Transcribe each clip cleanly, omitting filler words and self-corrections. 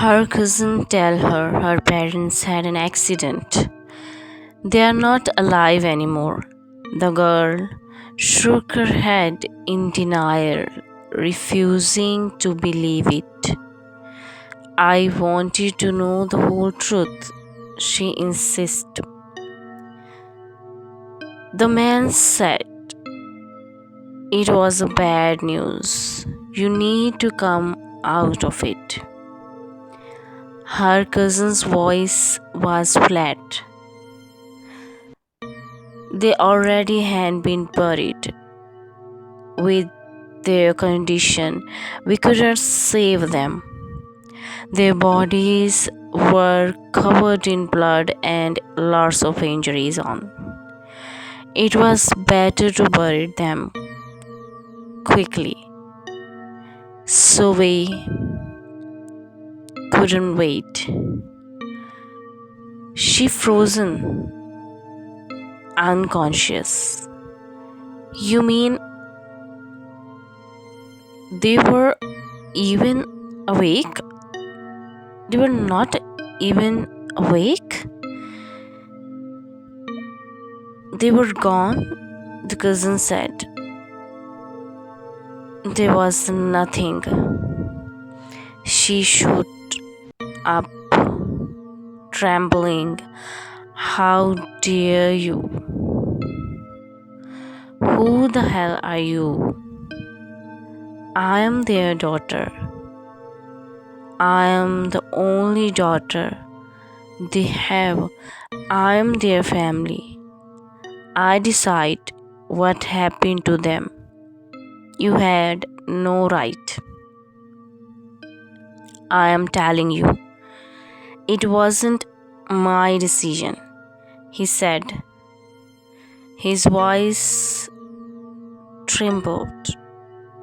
Her cousin tell her parents had an accident. They are not alive anymore. The girl shook her head in denial, refusing to believe it. I want you to know the whole truth, she insisted. The man said, it was a bad news. You need to come out of it. Her cousin's voice was flat. They already had been buried. With their condition, we couldn't save them. Their bodies were covered in blood and lots of injuries on. It was better to bury them quickly. So we couldn't wait. She frozen, unconscious. You mean they were even awake? They were not even awake? They were gone, the cousin said. There was nothing. She stood up, trembling. How dare you? Who the hell are you? I am their daughter. I am the only daughter they have. I am their family. I decide what happened to them. You had no right. I am telling you, it wasn't my decision, he said. His voice trembled.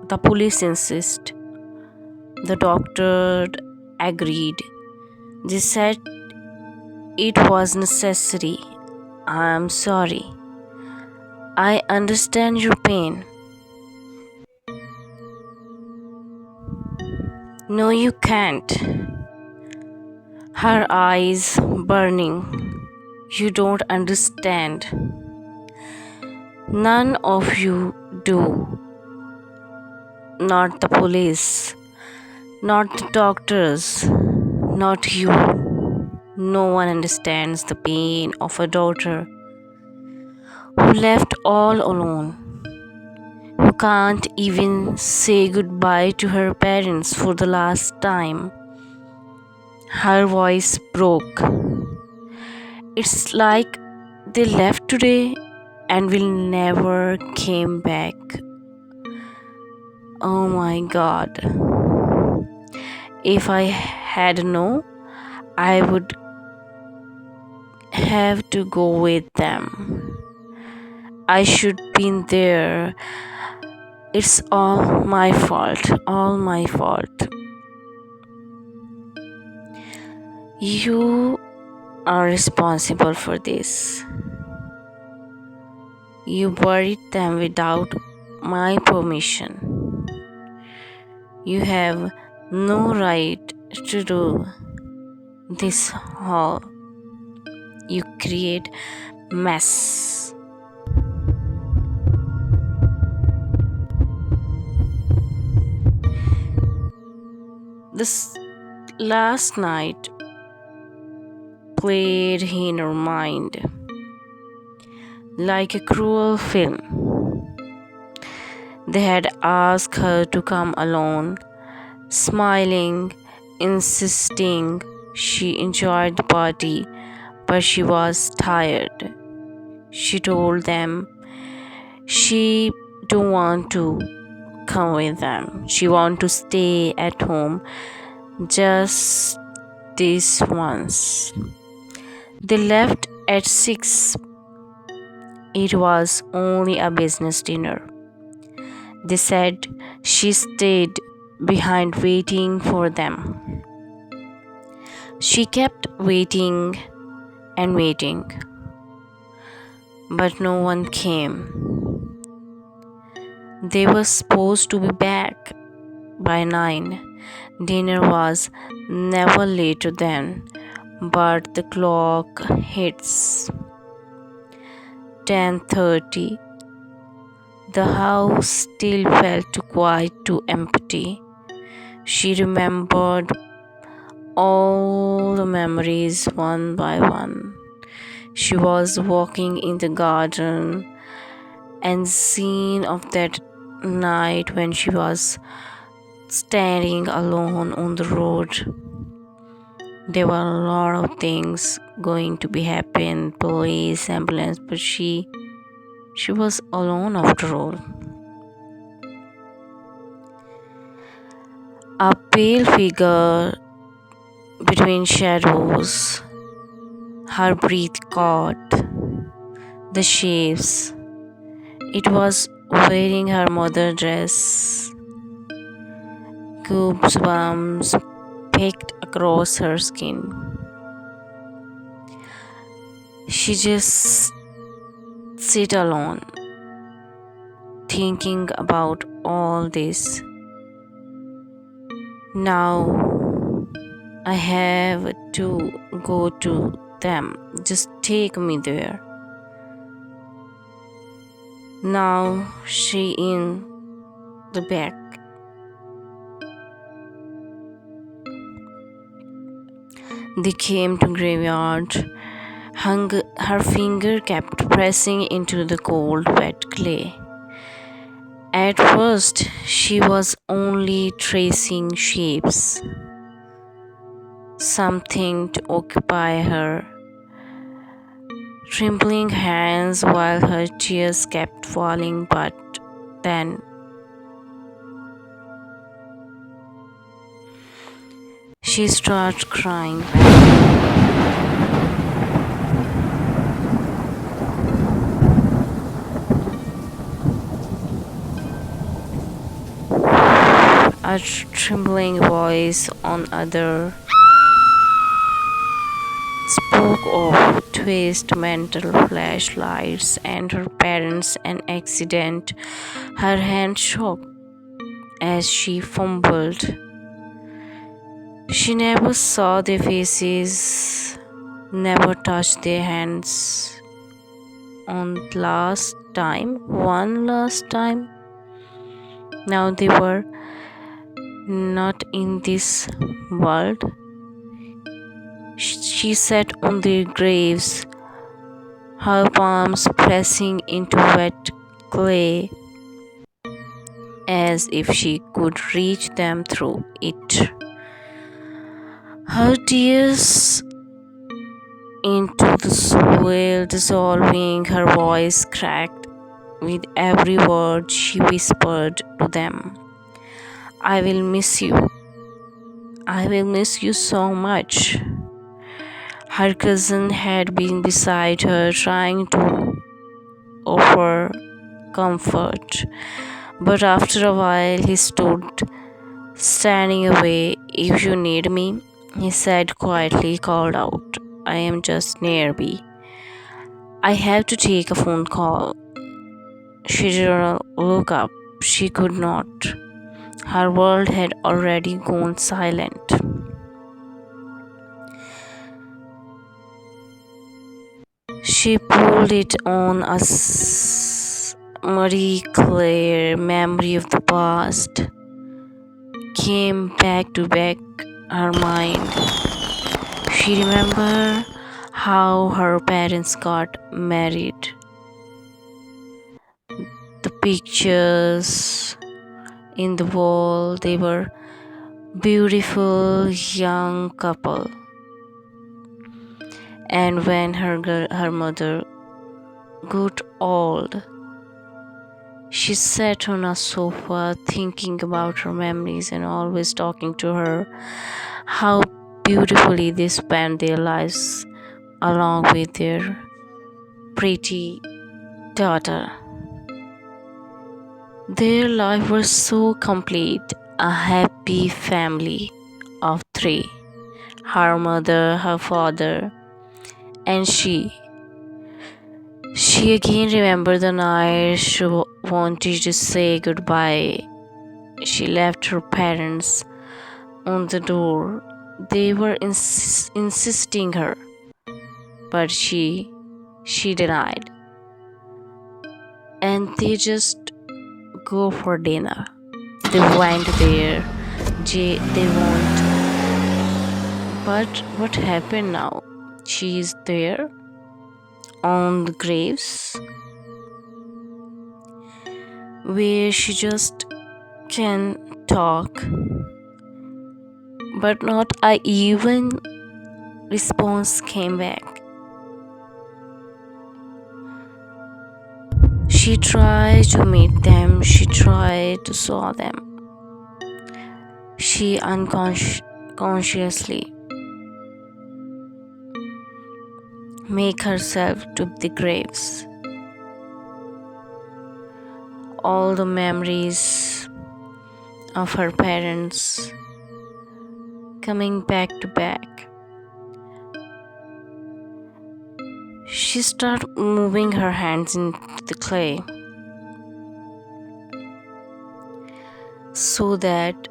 The police insist. The doctor agreed. They said it was necessary. I am sorry. I understand your pain. No, you can't. Her eyes burning. You don't understand. None of you do. Not the police, not the doctors, not you. No one understands the pain of a daughter who left all alone, who can't even say goodbye to her parents for the last time. Her voice broke. It's like they left today and will never came back. Oh my God. If I had known, I would have to go with them. I should been there. It's all my fault. All my fault. You are responsible for this. You buried them without my permission. You have no right to do this all. You create mess. This last night played in her mind like a cruel film. They had asked her to come alone, smiling, insisting she enjoyed the party, but she was tired. She told them she don't want to come with them. She want to stay at home just this once. They left at 6. It was only a business dinner. They said she stayed behind waiting for them. She kept waiting and waiting, but no one came. They were supposed to be back by 9. Dinner was never later than, but the clock hits 10:30. The house still felt too quiet, too empty. She remembered all the memories one by one. She was walking in the garden and scene of that night when she was standing alone on the road. There were a lot of things going to be happen, police, ambulance, but she was alone after all. A pale figure between shadows, her breath caught the shapes. It was wearing her mother dress. Goosebumps picked across her skin. She just sit alone, thinking about all this. Now I have to go to them. Just take me there. Now she in the back. They came to graveyard. Her finger kept pressing into the cold, wet clay. At first, she was only tracing shapes, something to occupy her trembling hands while her tears kept falling, but then she started crying. A trembling voice on other spoke of twist mental flashlights and her parents' an accident. Her hand shook as she fumbled. She never saw their faces, never touched their hands. One last time. Now they were not in this world. She sat on their graves, her palms pressing into wet clay as if she could reach them through it. Her tears into the soil dissolving, her voice cracked with every word she whispered to them. I will miss you. I will miss you so much. Her cousin had been beside her trying to offer comfort, but after a while he stood standing away. If you need me, he said quietly, called out. I am just nearby. I have to take a phone call. She didn't look up. She could not. Her world had already gone silent. She pulled it on a Marie Claire memory of the past came back to her mind. She remembered how her parents got married. The pictures in the wall, they were beautiful young couple. And when her mother got old, she sat on a sofa thinking about her memories and always talking to her how beautifully they spent their lives along with their pretty daughter. Their life was so complete, a happy family of three: her mother, her father, and she. She again remembered the night she wanted to say goodbye. She left her parents on the door. They were insisting her, but she denied. And they just go for dinner. They went there. They won't. But what happened now? She is there on the graves where she just can talk, but not a even response came back. She tried to meet them, she tried to saw them. She unconsciously make herself to the graves. All the memories of her parents coming back to back. She started moving her hands into the clay so that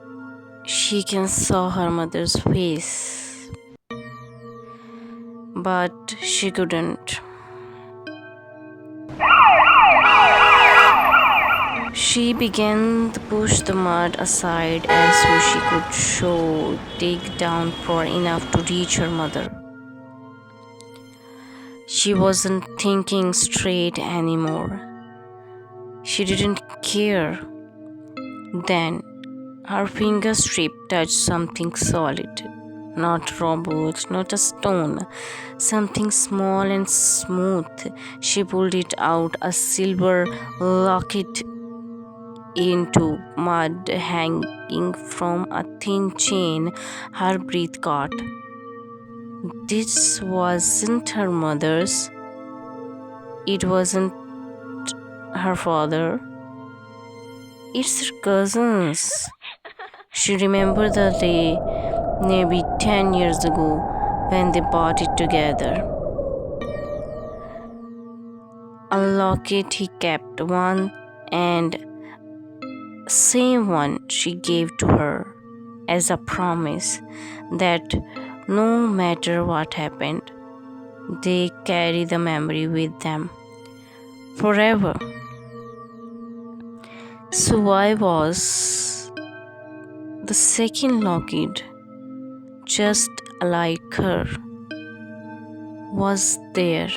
she can saw her mother's face, but she couldn't. She began to push the mud aside as so she could dig down far enough to reach her mother. She wasn't thinking straight anymore. She didn't care. Then her fingertip touched something solid, not robot, not a stone, something small and smooth. She pulled it out, a silver locket into mud hanging from a thin chain. Her breath caught. This wasn't her mother's. It wasn't her father. It's her cousin's. She remembered the day, maybe 10 years ago, when they bought it together. A locket he kept, one and same one she gave to her as a promise that no matter what happened, they carry the memory with them forever. So why was the second locket, just like her, was there,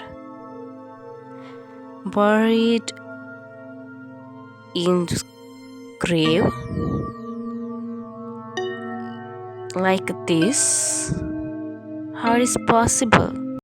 buried in the grave like this? How is possible?